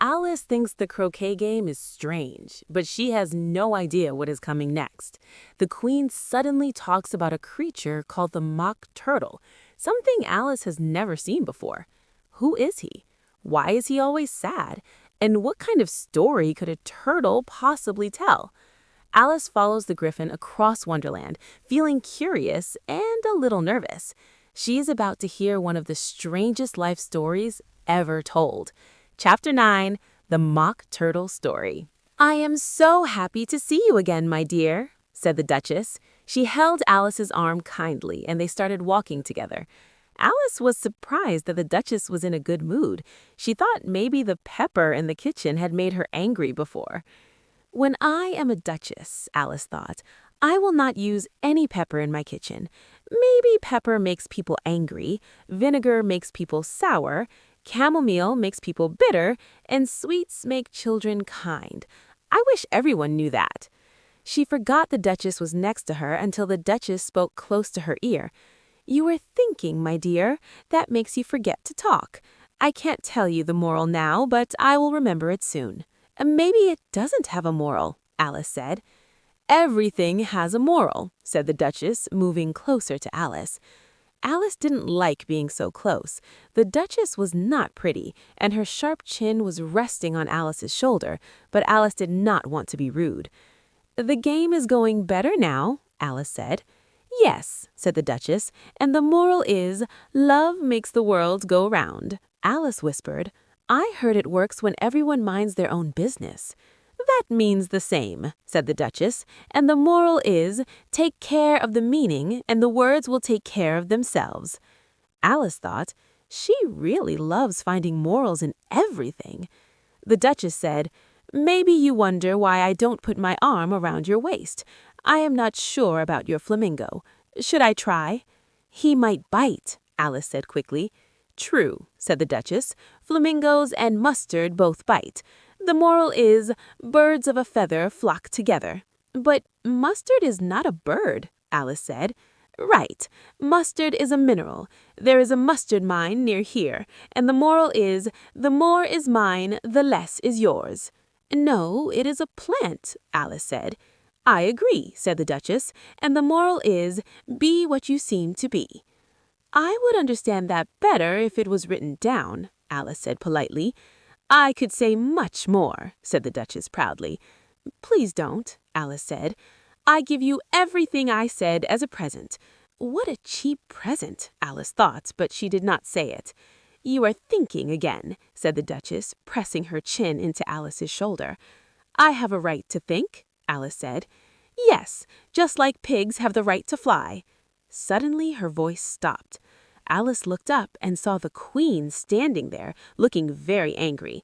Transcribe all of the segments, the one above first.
Alice thinks the croquet game is strange, but she has no idea what is coming next. The queen suddenly talks about a creature called the mock turtle, something Alice has never seen before. Who is he? Why is he always sad? And what kind of story could a turtle possibly tell? Alice follows the Gryphon across Wonderland, feeling curious and a little nervous. She is about to hear one of the strangest life stories ever told. Chapter 9, The Mock Turtle Story. "I am so happy to see you again, my dear," said the Duchess. She held Alice's arm kindly, and they started walking together. Alice was surprised that the Duchess was in a good mood. She thought maybe the pepper in the kitchen had made her angry before. "When I am a duchess," Alice thought, "I will not use any pepper in my kitchen. Maybe pepper makes people angry, vinegar makes people sour, chamomile makes people bitter, and sweets make children kind. I wish everyone knew that." She forgot the Duchess was next to her until the Duchess spoke close to her ear. "You are thinking, my dear. That makes you forget to talk. I can't tell you the moral now, but I will remember it soon." "Maybe it doesn't have a moral," Alice said. "Everything has a moral," said the Duchess, moving closer to Alice. Alice didn't like being so close. The Duchess was not pretty, and her sharp chin was resting on Alice's shoulder, but Alice did not want to be rude. "The game is going better now," Alice said. "Yes," said the Duchess, "and the moral is, love makes the world go round." Alice whispered, "I heard it works when everyone minds their own business." "That means the same," said the Duchess, "and the moral is, take care of the meaning, and the words will take care of themselves." Alice thought, she really loves finding morals in everything. The Duchess said, "Maybe you wonder why I don't put my arm around your waist. I am not sure about your flamingo. Should I try?" "He might bite," Alice said quickly. "True," said the Duchess. "Flamingos and mustard both bite. The moral is, birds of a feather flock together." "But mustard is not a bird," Alice said. "Right. Mustard is a mineral. There is a mustard mine near here, and the moral is, the more is mine, the less is yours." "No, it is a plant," Alice said. "I agree," said the Duchess, "and the moral is, be what you seem to be." "I would understand that better if it was written down," Alice said politely. "I could say much more," said the Duchess proudly. "Please don't," Alice said. "I give you everything I said as a present." What a cheap present, Alice thought, but she did not say it. "You are thinking again," said the Duchess, pressing her chin into Alice's shoulder. "I have a right to think," Alice said. "Yes, just like pigs have the right to fly." Suddenly her voice stopped. Alice looked up and saw the Queen standing there, looking very angry.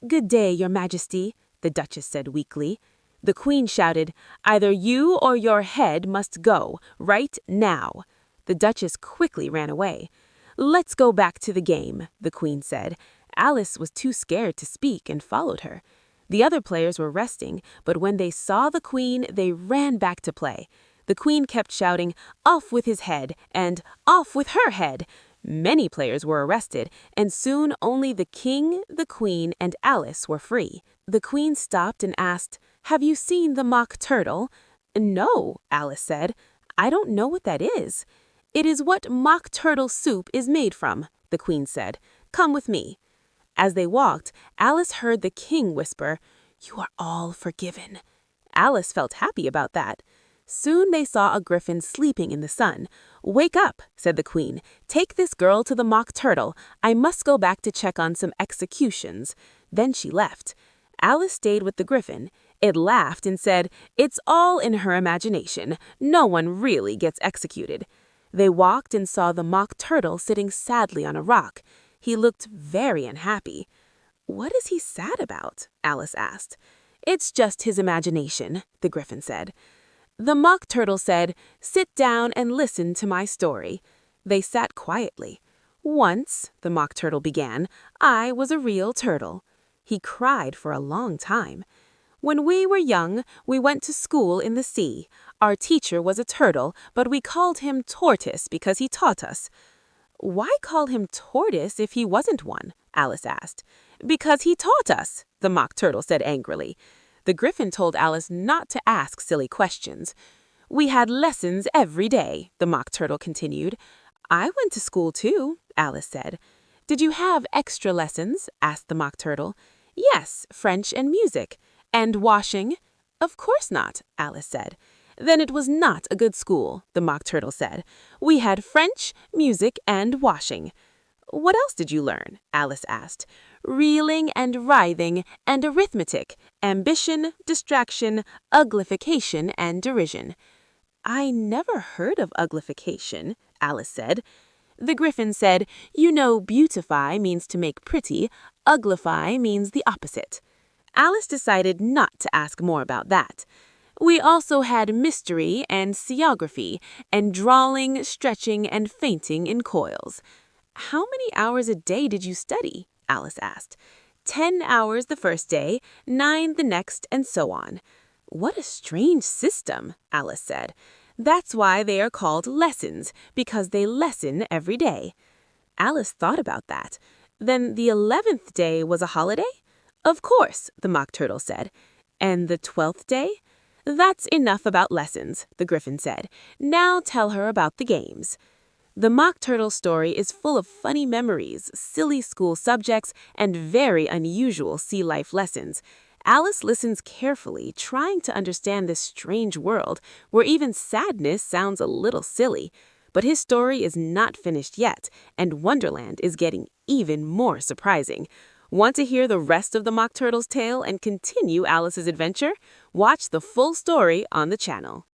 "Good day, Your Majesty," the Duchess said weakly. The Queen shouted, "Either you or your head must go, right now." The Duchess quickly ran away. "Let's go back to the game," the Queen said. Alice was too scared to speak and followed her. The other players were resting, but when they saw the Queen, they ran back to play. The Queen kept shouting, "Off with his head," and "Off with her head." Many players were arrested, and soon only the King, the Queen, and Alice were free. The Queen stopped and asked, "Have you seen the mock turtle?" "No," Alice said. "I don't know what that is." "It is what mock turtle soup is made from," the Queen said. "Come with me." As they walked, Alice heard the King whisper, "You are all forgiven." Alice felt happy about that. Soon they saw a Gryphon sleeping in the sun. "Wake up," said the Queen. "Take this girl to the mock turtle. I must go back to check on some executions." Then she left. Alice stayed with the Gryphon. It laughed and said, "It's all in her imagination. No one really gets executed." They walked and saw the mock turtle sitting sadly on a rock. He looked very unhappy. "What is he sad about?" Alice asked. "It's just his imagination," the Gryphon said. The mock turtle said, "Sit down and listen to my story." They sat quietly. "Once," the mock turtle began, "I was a real turtle." He cried for a long time. "When we were young, we went to school in the sea. Our teacher was a turtle, but we called him Tortoise because he taught us." "Why call him Tortoise if he wasn't one?" Alice asked. Because he taught us, the Mock Turtle said angrily. The Gryphon told Alice not to ask silly questions. We had lessons every day, the Mock Turtle continued. I went to school too, Alice said. Did you have extra lessons? Asked the Mock Turtle. Yes, French and music. And washing? Of course not, Alice said. Then it was not a good school, the Mock Turtle said. We had French, music, and washing. What else did you learn? Alice asked. Reeling and writhing and arithmetic, ambition, distraction, uglification, and derision. I never heard of uglification, Alice said. The Gryphon said, You know, beautify means to make pretty, uglify means the opposite. Alice decided not to ask more about that. We also had mystery and seography, and drawing, stretching, and fainting in coils. How many hours a day did you study? Alice asked. 10 hours the first day, 9 the next, and so on. What a strange system, Alice said. That's why they are called lessons, because they lesson every day. Alice thought about that. Then the 11th day was a holiday? Of course, the Mock Turtle said. And the 12th day? That's enough about lessons, the Gryphon said. Now tell her about the games. The Mock Turtle story is full of funny memories, silly school subjects, and very unusual sea life lessons. Alice listens carefully, trying to understand this strange world where even sadness sounds a little silly. But his story is not finished yet, and Wonderland is getting even more surprising. Want to hear the rest of the Mock Turtle's tale and continue Alice's adventure? Watch the full story on the channel.